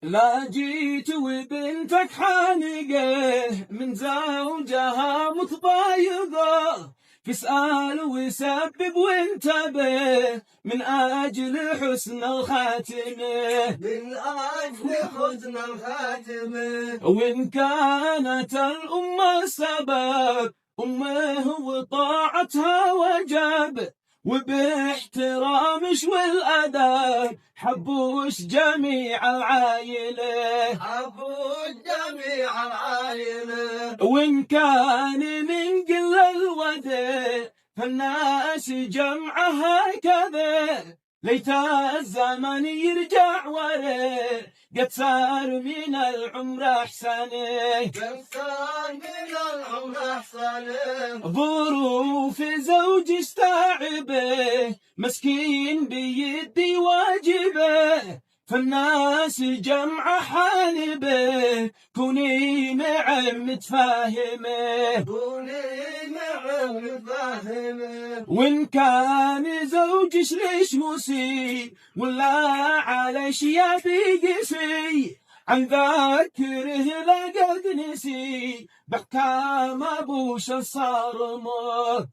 لا جيت وبنتك حانقه من زوجها متضايقه، تسأل ويسبب وانتبه من أجل حسن الخاتمة، من أجل حسن الخاتمة. وإن كانت الأم السبب أمه وطاعتها وجب، وباحترامش والأدب حبوش جميع العائلة، حبوش جميع العائلة. وإن كان من قل الودع فالناس جمعها كذا، ليت الزمن يرجع ورا قد صار من العمر أحسنه، قد صار من العمر أحسنه. ظروف زوج استعبه مسكين بيدي واجبه، فالناس جمع حالبه كوني نعم متفاهمه، كوني نعم متفاهمه. وإن كان زوجش ليش مسيء ولا على اشياء في قسي، عن ذاكره لقد نسي بحكام ابوش الصارمه.